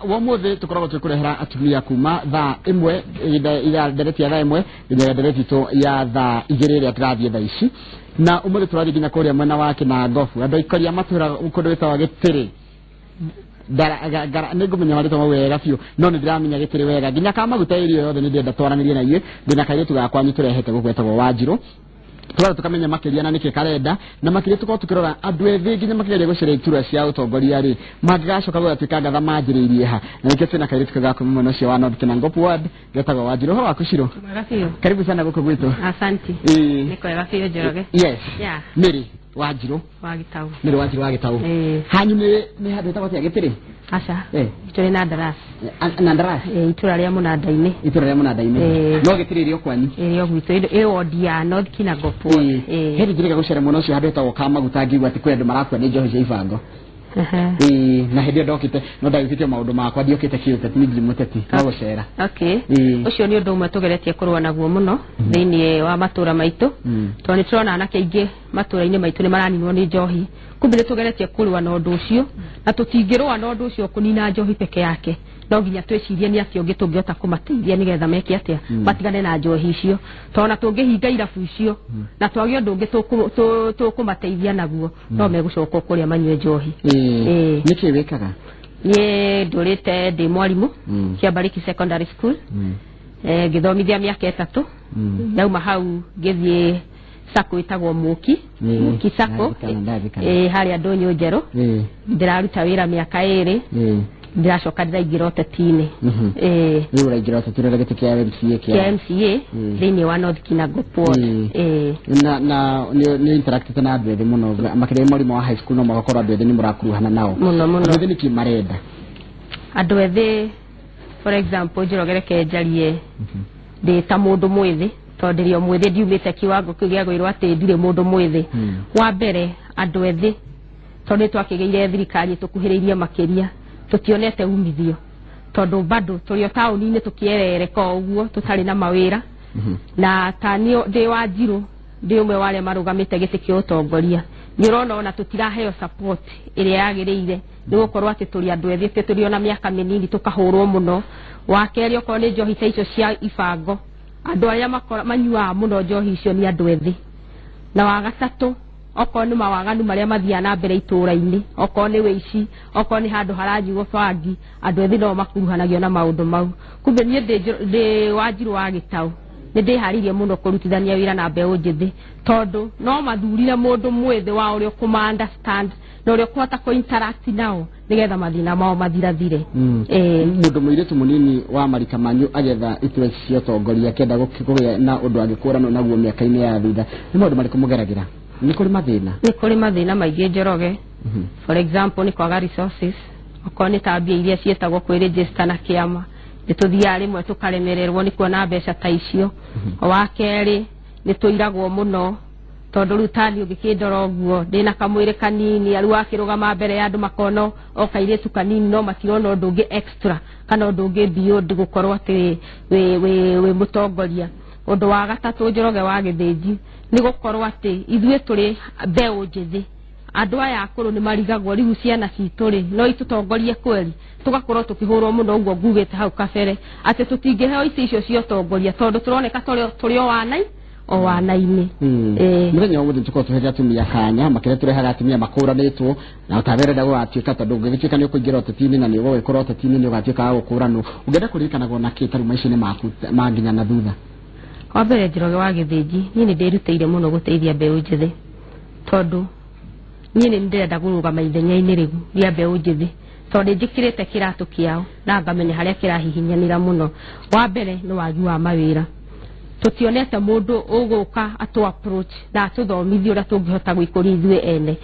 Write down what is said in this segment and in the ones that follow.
wamothe tukoragwo tukurehera atumia kuma thaa imwe ida ndereti ya thaa imwe ida ndereti to ya thaa igere ria turathie thaa ici na umothe turathie nginya kuria mwena wake na ngofu andu ikoria matura ukondo wetwa Gitiri gara negumenya wale twa wega biu no ndiramenya Gitiri wega nginya kama maguta irio yothe ndenda twaranirie na iye ndina kaire tugakwanyu turehete gugwetagwo Wanjiru twara tukamenya makiria na niki karenda na makiria tuko tukirora andu ethi nginya makiria gucere itura cia utongoria ri magigacoka gwatikanga tha manjiririe ha na niki twina kaire tukagakwa muno cio wa North Kinangopu ward getagwo Wanjiru ho wakushiro karibu sana guko gwitu asante niko wega Njoroge yes yeah Mary Wanjiru Wagitau Mary Wanjiru Wagitau hanyu ni handu tagwo cia Gitiri acha itore na ndaras itura ria munanda-ini no Gitiri rio kwanyu rio gwitu wodi ya North Kinangopu heri ngiriga gucera muno cio handu tagwo kama gutangiwa ati kwendu marakwa ni njohi cia ibango na hedio dokite no ndagikite maundu makwa ndiokite kiute tinigi muteti no gucera okay ucio ni undu umwe tugeretie kurwa naguo muno thiini wa matura maitu to ni turona anake ingi matura-ini maitu ni maraninwo ni njohi kumbe ni tugeretie kurwa na undu ucio na tutingirwa na undu ucio kunina njohi peke yake no nginya twicirie ni ati ungi tungiota kumateithia nigetha meke atia batigane na njohi icio tona tungihinga irabu icio na twagi undu ungi tukumateithia naguo no megucoka kuria manywe njohi niki wekaga ye ndurite ndi mwarimu kia Bariki Secondary School githomithia miaka 3 nauma hau ngithie sako itagwo Muki sako haria Ndonyo Njeru ndiraruta wira miaka 2 ndiracoka ndiraingira ũteti-inĩ rĩu ũraingira ũteti rĩrĩa gĩtĩ kĩa MCA thĩinĩ wa North Kinangopu na nĩ interacted na andũ ethĩ mũno makĩria mũrimũ wa high school no magakorwo andũ ethĩ nĩ mũrakuruhana nao mũno andũ ethĩ nĩkĩ marenda andũ ethĩ for example Njoroge njarie ndĩ ta mũndũ mwĩthĩ tondũ rĩo mwĩthĩ ndiumĩte kiwango kĩu gĩa gwĩrwo atĩ ndirĩ mũndũ mwĩthĩ wa mbere andũ ethĩ tondũ twakĩgeire thirikari tũkuhĩrĩirie makĩria tutionete umithio tondu bado tulio tauni-ini tukierereka uguo tutari na mawira na tanio ndi Wanjiru ndi umwe wale marugamite giti kia utongoria ni urona ona tutiraheo support iria yagiriire ni gukorwo ati turi andu ethi turi ona miaka minini tukahurwo muno wakeri okoro ni njohi ta icio cia ibango andu aria makora manyua muno njohi icio ni andu ethi na wagatatu oko ni mawaganu maria mathia na mbere itura-ini oko ni weici oko ni handu haranjigwo bangi andu ethi no makuruhanagio na maundu mau kumbe nie ndi Wanjiru Wagitau ni ndiharirie muno kurutithania wira na mbeu njithi tondu no mathurire mundu mwithi wa urio kuma understand no urio kuhota ko interact nao nigetha mathina mao mathirathire mundu muiretu munini wa marika manyu agetha itura cia utongoria kenda gukigũya na undu angĩkũrana naguo miaka-ini ya thutha ni maundu marĩkũ mũgeragĩra ni kuri mathina maingi Njoroge for example ni kwaga resources okoni tabia iria cietagwo kwi register na kiama nituthia rimwe tukaremererwo ni kuona mbeca ta icio wa keri ni tuiragwo muno tondu rutani ugikindora guo ndina kamwire kanini aru akirugama mbere ya andu makono okairetu kanini no matirona undu ungi extra kana undu ungi beyond gukorwo ati we mutongoria undu wa gatatu Njoroge wa githĩnji ni gukorwo ati ithuĩ turi mbeu njithi andu aya akuru ni marigagwo riu ciana cituri no itutongorie kweli tugakorwo tukihurwo muno uguo ngugite hau kabere ati tutingiheo icio cia utongoria tondu turoneka turi o wana-ini muthenya ũmũthĩ tukorwo tuheire atumia kanya makĩria turehaga atumia makũranĩtwo na ũtaberenda gũgatuĩka tondũ ũngĩgĩtuĩka nĩ ũkũingĩra ũteti-inĩ na nĩ ũgũgĩkorwo ũteti-inĩ nĩ ũgatuĩka wa gũkũranwo ũngĩenda kũririkanagwo na kĩ tarĩ maica-inĩ maku ma nginya na thutha wa mbere Njoroge wa gĩthĩnji niĩ nĩ ndĩrutĩire mũno gũteithia mbeũ njithi tondu niĩ nĩ ndĩrenda kũrũgama ithenya-inĩ rĩu rĩa mbeũ njithi tondu njĩkĩrĩte kĩratũ kĩao na ngamenya harĩa kĩrahihinyanĩra mũno wa mbere nĩ wagi wa mawĩra tutionete mundu uguka atu approach na tuthomithio ũrĩa tũngĩhota gwĩkũria ithuĩ ene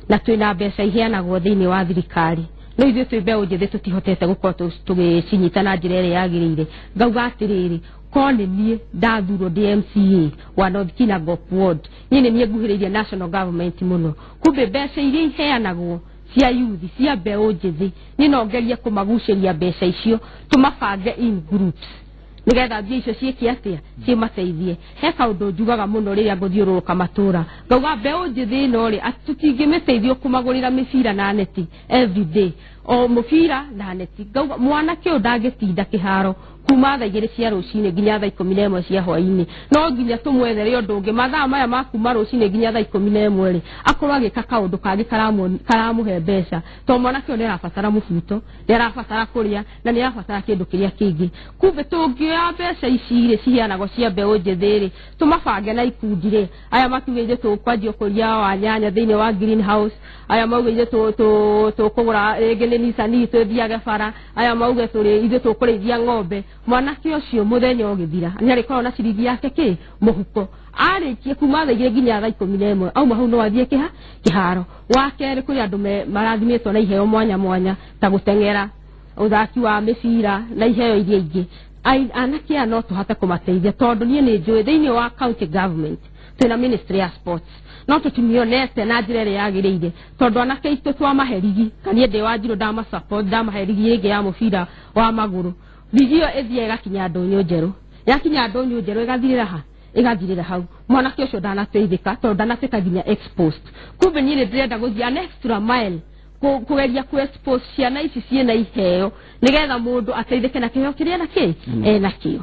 na twĩna mbeca iheanagwo thĩinĩ wa thirikari no ithuĩ twĩ mbeũ njithi tutihotete gũkorwo tũgĩcinyita na njĩra ĩrĩa yagĩrĩire ngauga atĩrĩrĩ kone niĩ ndathurwo ndi MCA wa North Kinangopu ward niĩ nĩ nguhĩrĩirie national government muno kumbe mbeca iria iheanagwo cia youth cia mbeũ njithi ni nongeria kumagucĩria mbeca icio tumabange in groups nigetha mbia icio ciĩke atia cimateithie he kaundu njugaga muno rĩrĩa ngũthiũrũrũka matura ngauga mbeũ njithi ĩno rĩ tutingĩmĩteithio kumagũrĩra mĩbira na neti every day o mufira na neti gauga mwana kio ndagetinda kiharo kuma tha igiri cia rucine nginya tha 11 cia hwaini no nginya tumwethere undu ungi mathaa maya ma kuma rucine nginya tha 11 ri akorwo agika kaundu kangi karamuhe mbeca to mwana kio ni arabatara mubuto ni arabatara kuria na ni arabatara kindu kiria kingi kumbe tungioya mbeca ici ri cihianago cia mbeu njethiri tumabange na ikundi ri aya matugeire tukwanjia kuria wa nyanya thiini wa greenhouse aya maugeire tukugura egene nisani tuthiage bara aya mauge turi ithe tukurithia ng'ombe mwana kio cio muthenya ogithira ni ari korona ciringi yake ki muhuko arikie kuma tha igire nginya tha 11 au mahu no athie kiharo wakere kuri andu marathimitwo na iheo mwanya ta gutengera uthaki wa micira na iheo iria ingi anakia no tuhate kumateithia tondu nie ni njui thiini wa county government tena ministry ya sports no tutimionete na njira ria yagirire tondu anake itu twa maherigi kanie ndi wanjiru ndama support ndama herigi ige ya mufira wa maguru video ethia igakinya ndonyo njeru yakinya ndonyo njeru igathirira hau mwanake ucio ndanateithika tondu ndanateka ginya exposed kumbe nie ndirenda guthia an extra mile kugeria ku expose ciana ici ciena iheo nigetha mundu ateithike na kiheo kiria naki nakio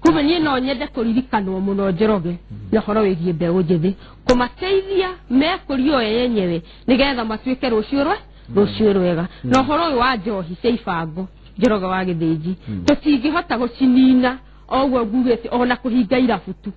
kumbe nie no nyende kuririkanwo muno Njoroge na horo wigie mbeu njithi kumateithia mekurio yenyewe nigetha matuike rucio rwega no horo wa njohi cia ibango Njoroge wa Githĩnji tutingihota gucinina ogwo ngugete ona kuhinga irabutu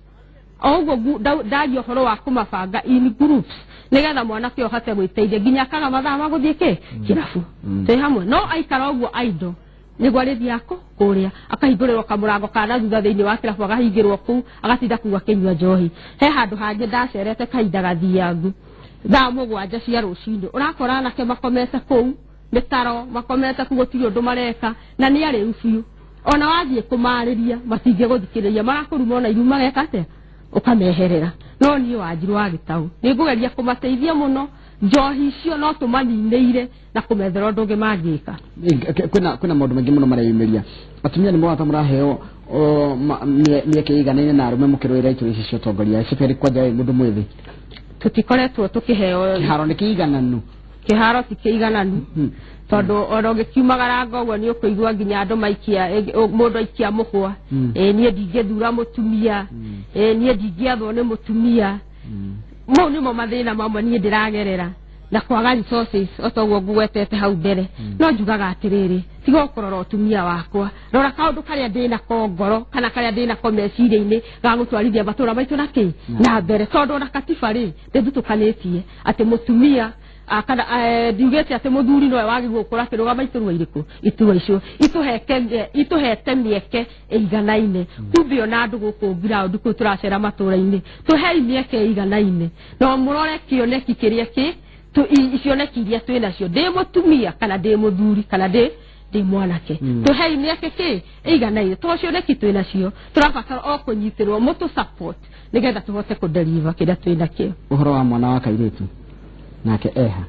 ogwo ndario horo wa kumabanga in groups nigetha mwana kio hate gwiteithia ginya kaga mathaa maguthie kirabu te hamwe no aikara ogwo aido nigwa rithi yako kuria akahingurĩrwo kamurango kana thutha thiini wa kirabu agahingĩrwo kuu agatinda kuu akinyua njohi he handu hangi ndacerete kahinda gathiangu thaa 7 cia rucini urakora anake makomete kuu mitaro makomete kuu gutiri undu mareka na ni ari ubiu ona wathie kumariria matinge guthikiriria marakuruma ona iruma gekate ukameherera no ni wanjiru wa Gitau ningugeria kumateithia muno njohi icio no tumaninĩire na kumethera ndungi mangika kuna maundu maingi muno mareyumiria atumia ni mwata muraheo mieke iganaine na arume mukirwira itu ici cio tongoria ciperi kwanja mundu mwithi tutikoretwo tukiheo kiharo ni kiigananu kiharo ti kiigananu tondu oroge kiumagara ngogwo ni ukuigua nginya andu maikia mundu aikia muhwa nie ndingethura mutumia nie ndingiathwo ni mutumia mo ni mo mathina mamwe nie ndiragerera na kwaga resources otogwo ngugwetete hau mbere no njugaga atiriri tiga ukorora utumia wakwa rora kaundu karia ndina kongoro kana karia ndina komeciria-ini ga gutwarithia matura maitu naki na mbere tondu na katiba ri nditutukanĩtie ati mutumia kana ndiugete ati muthuri no wagirwo kura kirugama iturwa iriku iturwa icio ituhete mieke iganaine kumbe ona andu guku ground ku turacera matura-ini tuhei mieke iganaine no murore kioneki kiria ki icioneki iria twina cio ndi mutumia kana ndi muthuri kana ndi mwanake tuhei mieke ki iganaine tucioneki twina cio turabatara o kunyitirwo mutu support nigetha tuhote ku deliver kida twina ki uhoro wa mwana wa kairitu nake eha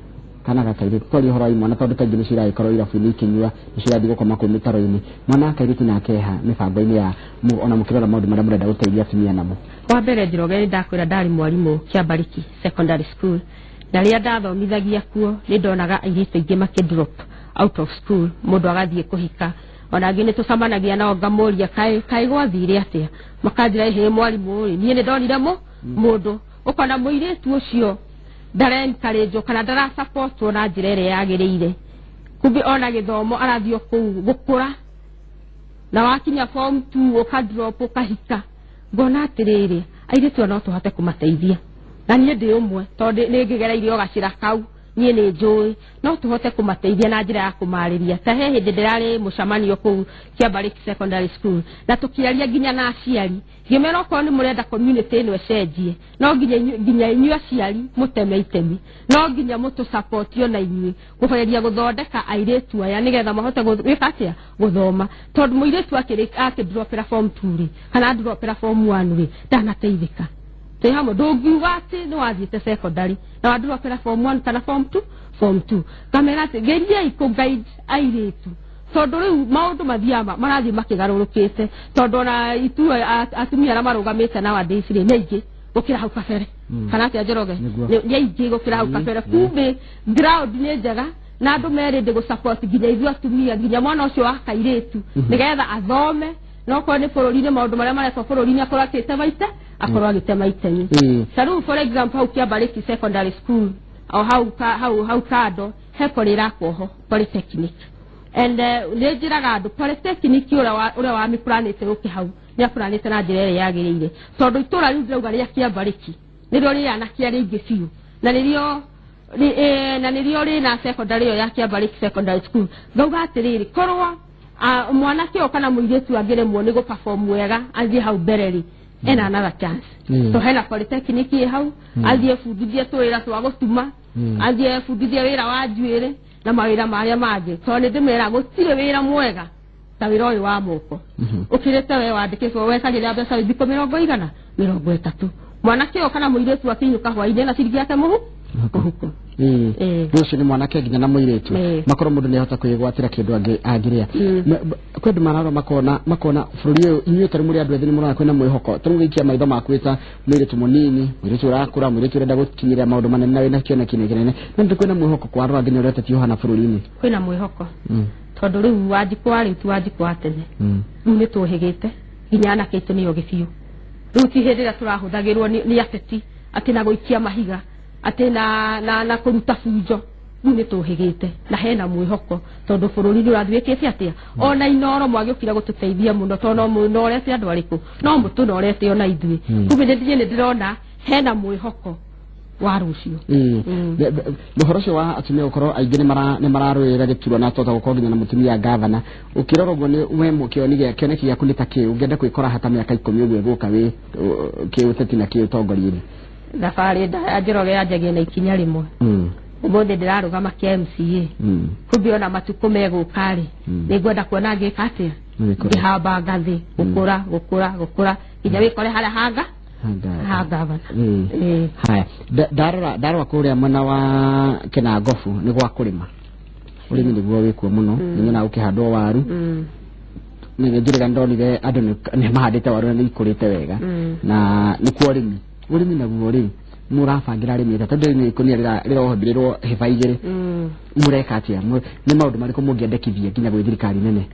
kana gakairitu tori uhoro wa mwana tondu kaingĩ nĩcira ikorwo irabu-inĩ ikinyua nĩcirathiĩ gũkoma kũu mĩtaro-inĩ mwana wa kairitu nake eha mĩbango-inĩ ya ona mũkĩrora maũndũ marĩa mũrenda gũteithia atumia namo wa mbere Njoroge ndakwĩra ndari mwarimu Kĩambarĩki secondary school na rĩrĩa ndathomithagia kuo nĩ ndonaga airĩtu aingĩ makĩdrop out of school mũndũ agathiĩ kũhika ona angĩ nĩ tũcamanagia nao ngamũria kaĩ gwathire atĩa makanjĩra he mwarimu niĩ nĩ ndonire mũndũ ũkona mũirĩtu ũcio ndaren karejo kana ndara support ona njira ĩrĩa yagĩrĩire kumbe ona gĩthomo arathio kũu gũkũra na wakinya form 2 ukadrop ukahika ngona atirĩrĩ airĩtu no tũhote kũmateithia na niĩ ndĩ ũmwe tondu nĩ ngĩgereire ogacira kau niĩ nĩ njũĩ no tũhote kũmateithia na njĩra ya kũmarĩria ta he hĩndĩ ndĩrarĩ mũcamanio kũu Kĩambarĩki secondary school na tũkĩaria nginya na aciari ngĩmera okorwo nĩ mũrenda community ĩno ĩcenjie no nginya inyuĩ aciari mũteme itemi no nginya mũtũ support ona inyuĩ kũgeria gũthondeka airĩtu aya nĩgetha mahote gwĩka atĩa gũthoma tondu mũirĩtu akĩdropera form 2 rĩ kana dropera form 1 rĩ ndanateithĩka te hamo ndũngiuga atĩ nĩ wathiĩte secondary na wadropera form 1 kana form 2 kamera atĩ geria ikũguide airĩtu tondu riu maundu mathiama marathi makigarurukite tondu ona itu atumia ara marugamite na wadays ri neige gukira hau kabere kana ati Njoroge ni aingĩ gukira hau kabere kumbe ground ni njega na andu merende go support ginya ithu atumia ginya mwana ucio wa kairetu nigetha athome no ko ni bururi-ini maundu maria marekwo bururi-ini akorwo akite maite akorwo agite maiteni saru for example hau Kiambariki secondary school au hau kado hekorira koho polytechnic and njiraga andu polytechnic ura wa mi planete uki hau ni planete na njira ire yagirire tondu itura riu ndauga ria Kiambariki nirio ri anakia ringi fiu na nirio ri na secondary yo ya Kiambariki secondary school ngauga atiriri korwa mwana kio kana muiretu agiremwo ni go perform wega athie hau bereri ena another chance so hena polytechnic hau athie fundithie twira twa gutuma athie fundithie wira wa njuire na mawira maria mangĩ to nĩ ndĩmera gũtirĩ wĩra mwega ta wĩra ũyũ wa moko ũkĩrĩte we wandĩkĩtwo wekagĩra mbeca thikũ 100 30 mwanake o kana mũirĩtu akinyuka hwainĩ na ciringi yake mũhuko ũcio nĩ mwanake nginya na mũirĩtu makorwo mũndũ nĩahota kwĩgwatĩra kĩndũ angĩrĩa kwendũ mararo makona bũrũri ũyũ inyuĩ tarĩ mũrĩ andũ ethĩ nĩ mũrona kwĩna mwĩhoko tarĩ gũikia maitho makwĩta mũirĩtu mũnini mũirĩtu ũrakũra mũirĩtu ũrenda gũkinyĩra maũndũ manene na wĩna kĩoneki kĩnene no nĩ kwĩna mwĩhoko kwa andũ angĩ nĩ ũrete tiohana bũrũri-inĩ kwĩna mwĩhoko tondũ rĩu wanjikwa rĩu tu wanjikwa tene rĩu nĩ tũhĩgĩte nginya anake aitũ nĩo gĩbiũ rĩu ti hĩndĩ ĩrĩa tũrahũthagĩrwo nĩ ateti atĩ na gũikia mahiga atĩ na kũruta bunjo rĩu nĩ tũhĩgĩte na hena mwĩhoko tondũ bũrũri nĩ ũrathiĩkĩte atĩa ona inoro mwagĩũkire gũtũteithia mũno tondũ mũnorete andũ arĩkũ no mũtũnorete ona ithuĩ kumbe nĩ ndĩrona hena mwĩhoko wa rũcio ũhoro ũcio wa atumia gũkorwo aingĩ nĩ mararũĩrĩra gĩturwa na tota gũkorwo nginya na mũtumia ngavana ũkĩrora ũguo nĩ we kĩoneki gĩaku nĩ ta kĩĩ ũngĩenda gwĩkora hata mĩaka 10 ũguo ĩgũka wĩ kĩũteti na kĩũtongoria-inĩ thabarĩ ya Njoroge yanjagia na ikinya rĩmwe ũmũthĩ ndĩrarũgama kĩa MCA kumbe ona matukũ megũka-rĩ nĩngwenda kuona ngĩka atĩa ngĩhamba ngathĩ gũkũra nginya wĩkore harĩa hanga gavana haya ndarora kũrĩa mwena wa Kinangofu nĩ gwa kũrĩma ũrĩmi nĩguo wĩkuo mũno nĩnyona ũkĩhandwo waru nĩ njĩrĩga ndonire andũ nĩ mahandĩte waru na nĩ ikũrĩte wega na nĩ kuo ũrĩmi naguo rĩ mũrabangĩra arĩmi tondũ nĩ ikonia rĩrohĩmbĩrĩrwo hĩba igĩrĩ mũreka atĩa nĩ maũndũ marĩkũ mũngĩendekithia nginya gwĩ thirikari nene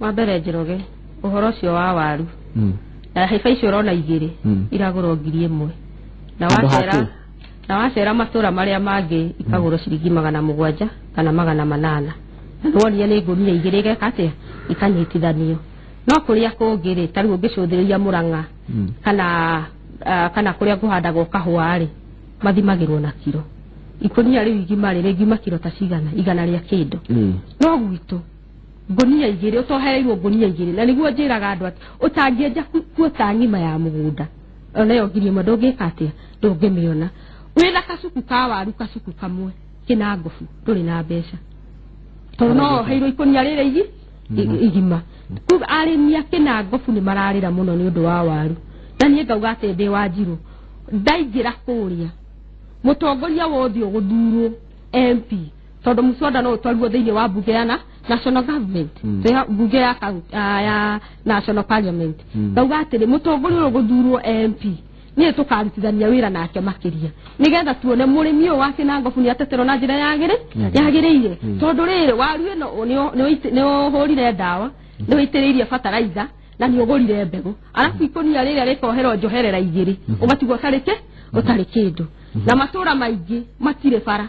wa mbere Njoroge ũhoro ũcio wa waru hĩba icio ũrona igĩrĩ iragũrwo 1,000 na wacera matũra marĩa mangĩ ikagũrwo ciringi 700 kana 800 na nwonia nĩ ngũnia igĩrĩ igeka atĩa ikanyitithanio no kũrĩa kũngĩ-rĩ tarĩ ũngĩcũthĩrĩria Mũrang'a kana kũrĩa kũhandagwo kahũa-rĩ mathimagĩrwo na kiro ikonia rĩu igima kiro ta cigana igana rĩa kĩndũ no gwitũ ngũnia igĩrĩ ũtohereirwo ngũnia igĩrĩ na nĩguo njĩraga andũ atĩ ũtangĩenja kuota ng'ima ya mũgũnda ona yo 1,000 ndũngĩka atĩa ndũngĩmĩona wĩna kacuku ka waru kacuku kamwe Kinangofu ndũrĩ na mbeca tondũ no heirwo ikonia rĩrĩ igima kuga arĩmi a Kinangofu nĩ mararĩra mũno nĩ ũndũ wa waru na niĩ ngauga atĩ ndĩ Wanjiru ndaingĩra kũrĩa mũtongoria wothe ũgũthurwo MP tondũ mũconda no ũtwarirwo thĩinĩ wa mbunge ya national government mbunge ya national parliament ngauga atĩrĩ mũtongoria ũyũ ũgũthurwo MP niĩ tũkarutithania wĩra nake makĩria nĩgetha tuone mũrĩmi ũyũ wa Kinangofu nĩ ateterwo na njĩra yagĩrĩire tondũ rĩrĩ waru ĩno nĩ ũhũrire ndawa nĩ wĩitĩrĩirie fertilizer na nĩ ũgũrire mbegũ arabu ikonia rĩrĩa rĩkoherwo njoherera igĩrĩ ũgatigwo ũtarĩ kĩndũ na matũra maingĩ matirĩ bara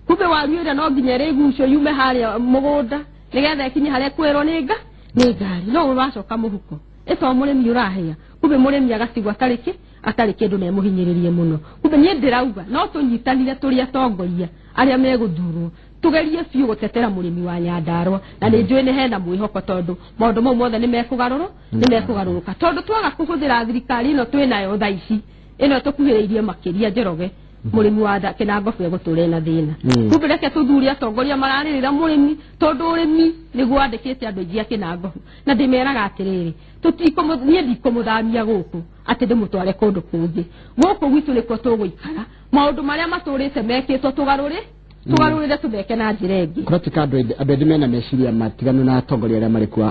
kumbe waru ĩrĩa no nginya rĩgucio yume harĩa mũgũnda nĩgetha ikinye harĩa kwĩrwo nĩ ngari no ũracoka mũhuko ĩto mũrĩmi ũrahĩa kumbe mũrĩmi agatigwo atarĩ kĩndũ na emũhinyĩrĩrie mũno kumbe niĩ ndĩrauga no tũnyitanire tũrĩ atongoria arĩa megũthurwo tugerie biũ gũtetera mũrĩmi wa Nyandarua na nĩ njũĩ nĩ hena mwĩhoko tondũ maũndũ mau mothe nĩ mekũgarũrũka tondũ twaga kũhũthĩra thirikari ĩno twĩnayo thaa ici ĩno tũkuhĩrĩirie makĩria Njoroge mũrĩmi wa Kinangofu egũtũre na thĩna kumbe reke tũthuure atongoria mararĩrĩra mũrĩmi tondũ ũrĩmi nĩguo andĩkĩte andũ aingĩ a Kinangofu na ndĩmeraga atĩrĩrĩ niĩ ndikũmũthamia gũkũ atĩ ndĩmũtware kũndũ kũngĩ gũkũ gwitũ nĩkuo tũgũikara maũndũ marĩa matũrĩte mekĩtwo tũgarũrĩre tũmeke na njĩra ĩngĩ kũratika andũ aingĩ mena meciria matiganu na atongoria arĩa marĩ kuo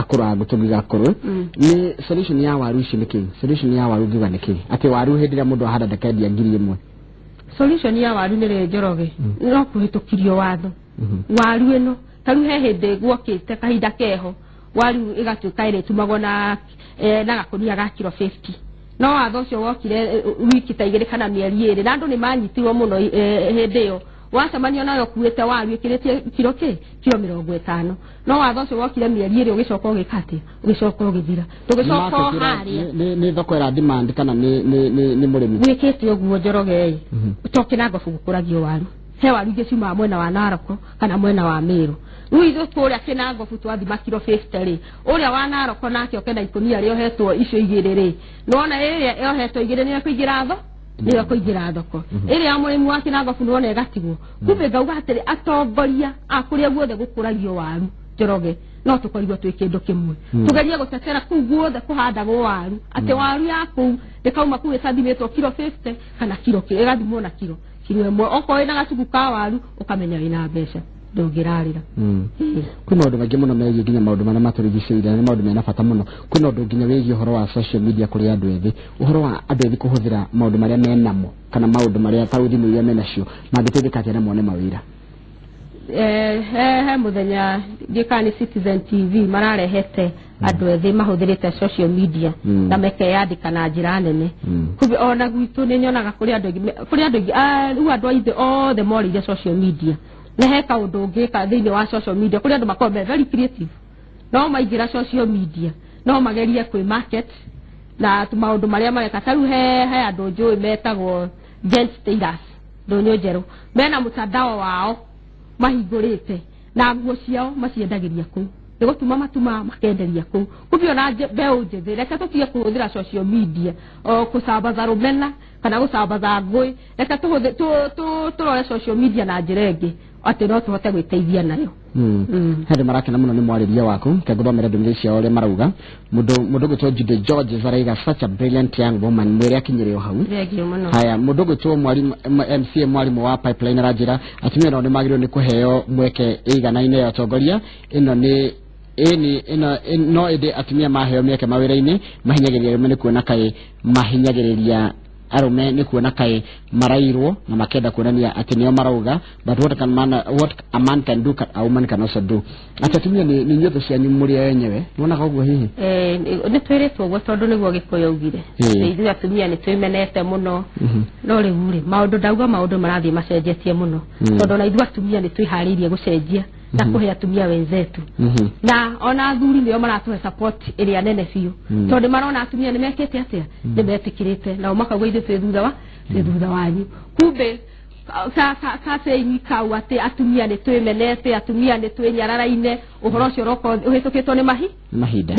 akũragũ tũngĩgakorwo nĩ solution ya waru ici nĩ kĩĩ solution ya waru ngiuga nĩ kĩĩ atĩ waru hĩndĩ ĩrĩa mũndũ ahanda ndakendia 1,000 solution ya waru nĩ rĩ Njoroge no kũhĩtũkirio watho waru eno taru he hinde gwokite kahinda keho waru igatuka ire tumagwo na gakunia ga kilo 50 no watho cio wokire wiki ta igire kana mieri ire na andu ni manyitirwo muno hinde yo wacemania nayo kuite waru ikiritie kilo kilo 50 no watho cio wokire mieri ire ugicoka ugikate ugicoka ugithira tugicoka haria ni thoko era demand kana ni murimi wikite uguo Njoroge utoke na ngofu gukuragio waru he waru igicuma mwena wa Naroko kana mwena wa Meru Ruizo kuria kina ngofu twathima kilo 50 ri uria wa Naroko nake okenda ikunia rio hetwo icio igire ri nona iria yohetwo igire ni kuigira tho ni kuigira thoko iria murimi wa kina ngofu nona igatigwo kumbe ngauga atiri atongoria akuria guothe gukuragio waru Njoroge no tukorigwo twi kindu kimwe tugerie gutetera ku guothe kuhanda go waru ati waru yaku ndikauma ku icathimitwo kilo 50 kana kilo igathimwo na kilo imwe oko ina gatugu ka waru ukamenya ina mbeca ndungirarira kwina maundu maingi muno megie nginya maundu maria maturigicĩire ni maundu mena bata muno kwina undu nginya wigie uhoro wa social media kuri andu ethi uhoro wa andu ethi kuhuthira maundu maria menamo kana maundu maria ta uthimu iria menacio mangiteithika atia na mone mawira he muthenya gikani Citizen TV mararehete andu ethi mahuthirite social media na mekeyandika na njira nene kubi ona gwitu ni nyonaga kuri andu andu aithe othe morire social media na he kaundu ngika thiini wa social media kuri andu makombe very creative no maigira social media no magerie kwi market na maundu maria mareka taru he andu njui metagwo gent status ndonyo njeru mena mutandao wao mahingurite na nguo ciao maciendagiria ku ndigutuma matuma makenderia ku kubio na beu njethire reke tutige kuhuthira social media o kusambaza rumena kana gusambaza ngui reke turore social media na njira ingi ati no tuhote gwiteithia nayo hadi marakena muno ni mwariria waku kegũthomera ndũmĩrĩri ciao ũrĩa marauga mũndũ gwĩtwo Jude George arauga such a brilliant young woman mwĩre akinyĩre o hau haya mũndũ gwĩtwo mwarimu MCA mwarimu wa Pipeline aranjĩra atumia nao nĩ magĩrĩirwo nĩ kũheo mweke ĩiganaine ya ũtongoria ĩno no ĩndĩ atumia maheo mĩeke mawĩra-inĩ mahinyagĩrĩria arũme nĩ kuona kaĩ mahinyagĩrĩria arume ni kuona kai marairwo na makenda kuonania ati nio marauga but what a man can do a woman can also do atatumia ni nyotho cia nyumuri yenyewe unaona koguo hihi ni twiritwo gwo tondu niguo gikuyu ugire ithu atumia ni twimenete muno no riu maundu ndauga maundu marathie macenjetie muno tondu na ithu atumia ni twihariirie gucenjia na kuhe atumia wenzetu na ona athuri nio maratuhe support iria nene biu tondu marona atumia ni mekete atia ni metikirite na umakagwa ithu thutha wanyu kumbe sasa inyikau ati atumia ni twimenete atumia ni twinyararaine uhoro cio roko uhitukitwo ni mahinda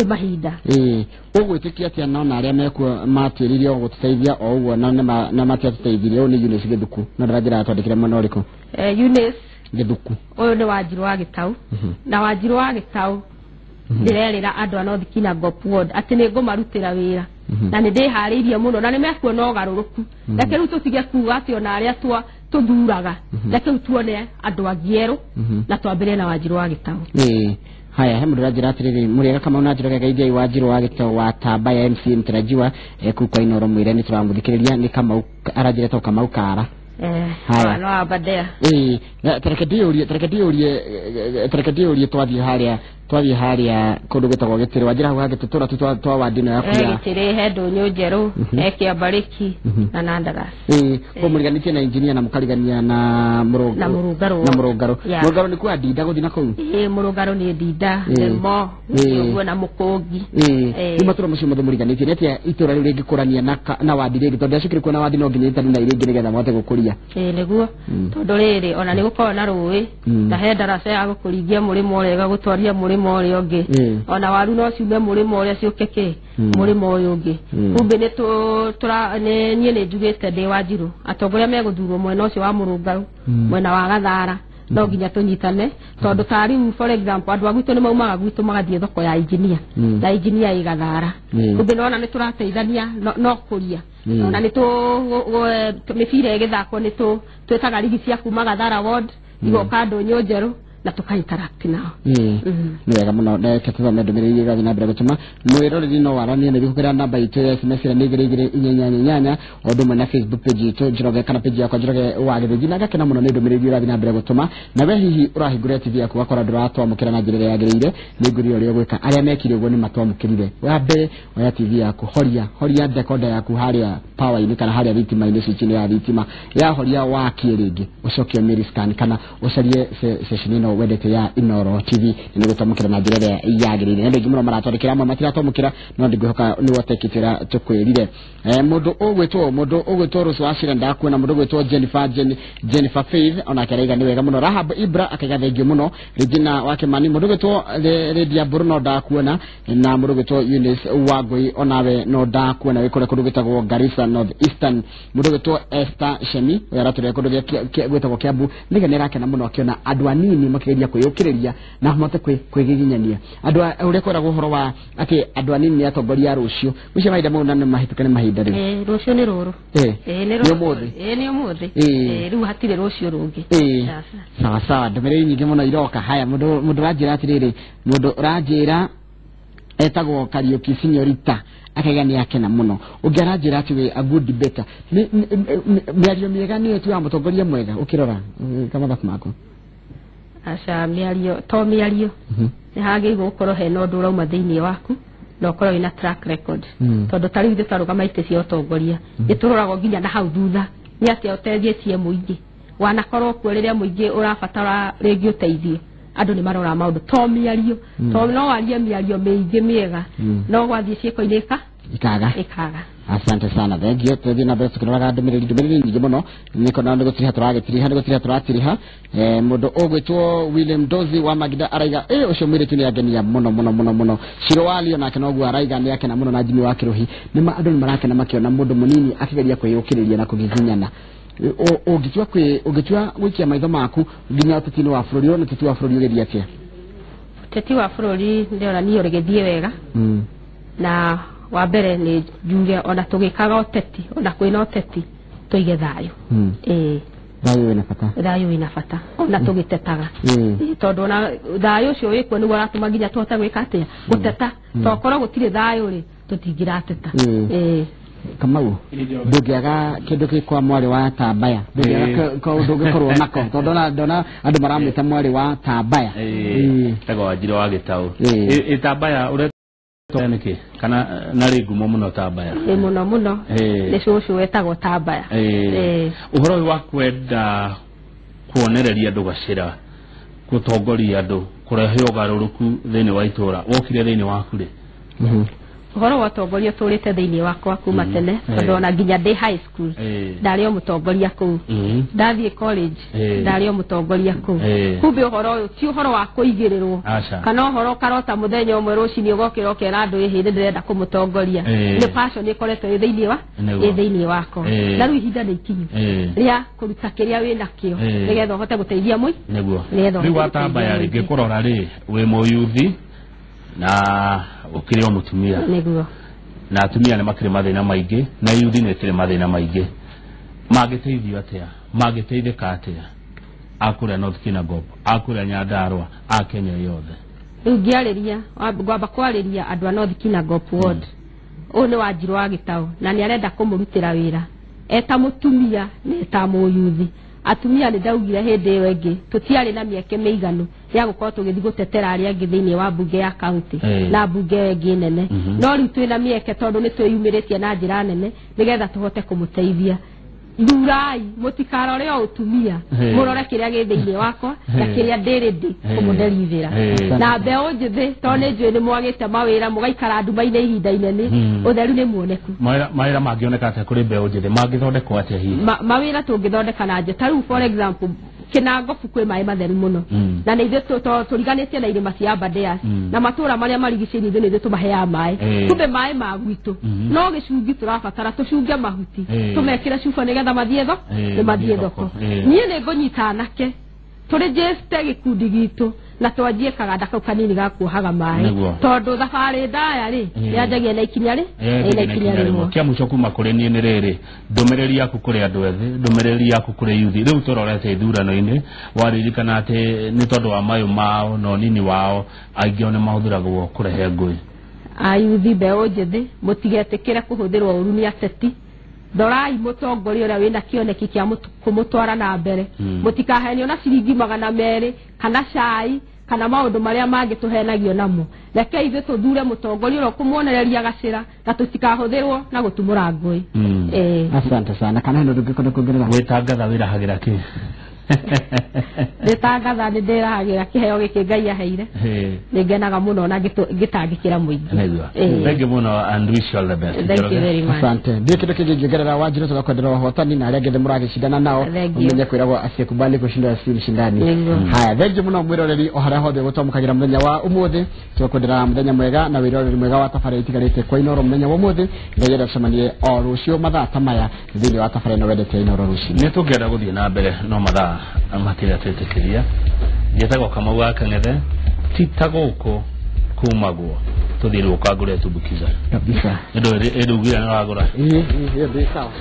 ugwitikia atia naona aria mekuo matiririe gututeithia o uguo na matiatuteithirie u ni Eunice Githuku na ndaranjira atwandikire mwana uriku Eunice Githuku uyu ni Wanjiru wa Gitau na Wanjiru wa Gitau ndirerira andu anothi Kinangop ward ati ni ngumarutira wira na ni ndihariirie muno na ni mekuona ugaruruku reke riu tutige kuga ati ona aria tuthuraga reke tuone andu angieru na twambire na Wanjiru wa Gitau haya he mundu ranjira atiriri muriega kama unanjira geithia Wanjiru wa Gitau wa Tamba ya MC mtarajiwa kuko inoro mwire ni turamuthikiriria ni kama aranjira to kama ukara haya no abadea tarekedio urie twathie haria kundu gitagwo Gitiri Wanjira hau hagitutura twa wadino yaku ya Gitiri he ndunyu njeru eke abariki na Nandaras ko muriganitie na engineer na mukarigania na Murugaro ni kwa Dida guthina kuu Murugaro ni Dida mo uguo na Mukungi ni matura mucio mothe muriganitie netia itura riu ringikurania na wadi ringi tondu acikiri kuona wadi no nginya itani na iringi nigetha mote gukuria niguo tondu riri ona ni gukorwo na ruwi na he darasa ya gukuringia murimo urega gutwaria murimo uri ungi ona waru no ciume murimo uri ciukeke murimo uyu ungi kumbe ni nie ni njugite ndi Wanjiru atongoria meguthurwo mwena ucio wa Murungaru mwena wa Gathara no nginya tunyitane tondu tariu for example andu agwitu ni maumaga gwitu magathie thoko ya engineer na engineer igathara kumbe nona ni turateithania no kuria na ni mifira igithako ni twetaga ligi cia kuma Gathara ward igoka Ndunyu njeru na tukainteract nao ni wega muno ndeke tuthome ndumiriri irathi na mbere gutuma mwiroreri no waranie na gukira namba itu ya SMS na nigire inyanya odumwe na Facebook page itu Njoroge kana page yakwa Njoroge wagirithi na gakena muno ni ndumiriri irathi na mbere gutuma na we hihi urahingura TV yaku wakora ndiratwamukira na njira yagirire ni nguri uri gwika aria mekire ugo ni matwamukirire wambe oya TV yaku horia decoder yaku haria power ini kana haria thitima ini chini ya thitima ya horia wakie ringi ucoke Meriscan kana ucarie session ino wendete ya Inoro TV ni gutamukira na njira yagirire ndi gimuno maratondekera amwe matiratwamukira no ndigwihoka ni wotekitira tukwirire mundu ogwetwo Rusu Ashira ndakuona mundu ogwetwo Jennifer Faith ona keraiga ni wega muno Rahab Ibra akaiga thengio muno Regina wake mani mundu ogwetwo Lydia Bruno ndakuona na mundu ogwetwo Eunice Wagoi onawe no ndakuona wikore kundu gwetagwo Garissa North Eastern mundu ogwetwo Esther Shemi yarature kundu gwetagwo Kiambu niga nerakena muno akiona andu anini makigeria kwiyukiriria na hote kwigiginyania andu ure koragwo horo wa ati andu anini ni atongoria rucio ucio maida muno na mahitukane mahinda ri rucio ni ruru ni umuthi ni umuthi riu hatire rucio rungi sawa ndumiriri nyingi muno iroka haya mundu ranjira atiriri mundu ranjira etagwo Kariuki Seniorita akaiga ni akena muno ungeranjira ati we a good better miario miega ni etu ya mutongoria mwega ukirora kama bathu mako aca miario ni hagi gukorwo he no ndu rauma thiini waku no korwo ina track record tondu tari ithu tarugama ite cia utongoria ituroragwo nginya na hau thutha ni atia uteithie muingi wanakorwo kuo riria muingi urabatara ringi uteithio andu ni marora maundu to miario to no warie miario mingi miega no gwathie ciiko-ini ikaga asante sana thengio tuthi na betu kunoraga ndumiriri nyingi muno niko na ndo gutiriha turatiriha mundu ogwetwo William Dozi wa Magida araiga ucio mwire tuni agenia muno Shirowali ona kana ogwa araiga ni akena muno na Jimmy wa Kiruhi nima andu ni marakena makiona mundu munini akigeria kwiyukiriria na kugizinyana ugitua gwikia maitho maku nginya tutini wa bururi ona tuti wa bururi ugeria atia teti wa bururi ndiona ni urigethie wega na wa mbere ni njuge ona tugikaga uteti ona kwina uteti tuige thayo thayo wina bata ona tugitetaga tondu na thayo ucio wikwo ni waratuma nginya tuhota gwika atia guteta tokora gutire thayo ri tutingirateta Kamau ndugiaga kindu gikwa mwari wa Tambaya ndugiaga kaundu gikorwo nako tondu ndona andu maramwita mwari wa Tambaya tego ajiro wa Gitau Tambaya niki kana nari ngumo muno Tambaya muno ni cucu wetagwo Tambaya uhoro wa kwenda kuonereria andu gacira gutongoria andu kurehe ugaruruku thiini wa itura wokire thiini waku ri uhoro wa utongoria turite thiini wakwa kuma tene tondu ona nginya ndi high school ndari o mutongoria kuu ndathie college ndari o mutongoria kuu kumbe uhoro uyu ti uhoro wa kuigirirwo kana uhoro karota muthenya umwe rucini ugokira ukera andu ihinde ndirenda kumutongoria ni passion ikoretwo thiini wako na riu ihinda ni ikinyu ria kuruta kiria wina kio nigetha uhote guteithia niguo riu Tambaya ringi kurora ri wi muyuthi na ukiri mutumia niguo na atumia ni makire mathina maingi na yuthi ni tire mathina maingi magiteithio atia magiteithika atia akura North Kinangop akura Nyandarua a Kenya yothe ngiariria ngwamba kwariria andu a North Kinangop ward one Wanjiru wa Gitau na ni arenda kumurutira wira eta mutumia ni eta muyuthi atumia ni ndaugire hindi iyo ingi tutiari na mieke meiganu ya gukorwo tugithi gutetera aria angi thiini wa bunge ya county na bunge ingi nene no riu twina mieke tondu ni twiyumiritie na njira nene nigetha tuhote kumuteithia thurai mutikarore o utumia murore kiria gi thiini wakwa na kiria ndirindi kumuderithira na mbeo njithi tondu njui ni mwagite mawira mugaikara nduma-ini ihinda inene utheru ni muoneku mawira mangioneka atia kuri mbeo njithi mangithondekwo atia hihi mawira tungithondeka na njira taru for example Kinangofu kwe mai matheru muno na nithe turiganitie na irima cia Abadeas na matura maria marigiciri nithe nithe tumahea mai kumbe mai ma gwitu no gicungi turabatara tucunge mahuti tumekira cuba nigetha mathie thoko ni mathie thoko nie ni ngunyita nake turi jeste gikundi gitu na twanjie kaganda kau kanini gakuohaga maĩ tondu thabarĩ ndaya rĩ yanjagia na ikinya rĩmwe kia mũico kuma kũrĩ niĩ nĩ rĩrĩ ndũmĩrĩri yaku kũrĩ andũ ethĩ ndũmĩrĩri yaku kũrĩ yuthi rĩu tũrorete ithurano-inĩ waririkana atĩ nĩ tondũ wa mayũ mao na ũnini wao aingĩ nĩ mahũthĩragwo kũrehe ngũĩ ayuthi mbeũ njĩthĩ mũtigetĩkĩre kũhũthĩrwo ũru nĩ ateti Dorai mũtongoria ũrĩa wĩna kĩoneki kĩa kũmũtwara na mbere mũtikahenio na ciringi 200 kana cai kana maũndũ marĩa mangĩ tũhenagio namo reke ithuĩ tũthure mũtongoria ũrĩa kũmuonereria gacĩra na tũtikahũthĩrwo na gũtumũra ngũĩ asante sana kana ndio tũngĩkorwo kuongerera gwĩtangatha wĩrahagĩra kĩ Nĩtangatha nĩ ndĩrahagira kĩheo gĩkĩ Ngai aheire nĩngenaga mũno na ngĩtangĩkĩra mũingĩ thank you muno and wish you all the best thank you very much asante ndikĩndũ kĩngĩongerera Wanjiru tũgakwendera ũhotani na arĩa angĩ mũragĩcindana nao ũmenye kwĩragwo asikubali kushinda shindani haya thank you muno mwĩroreri o harĩa hothe gũtomũkagĩra mũthenya wa ũmũthĩ tũkwendera mũthenya mwega na wĩroreri mwega wa tabarĩra itigarĩte kwa Inooro mũthenya wa ũmũthĩ ngayenda tucemanie o rũciũ mathaa ta maya thĩinĩ wa tabarĩra ĩno wendete Inooro rũciũ nĩ tũngĩenda gũthiĩ na mbere no mathaa amatira tetekeria yetagwo Kamau wa Kang'ethe titagũkũ kumagwo tuthirwo kagũre tubukiza kabisa ndio ndio ngira na wagora sawa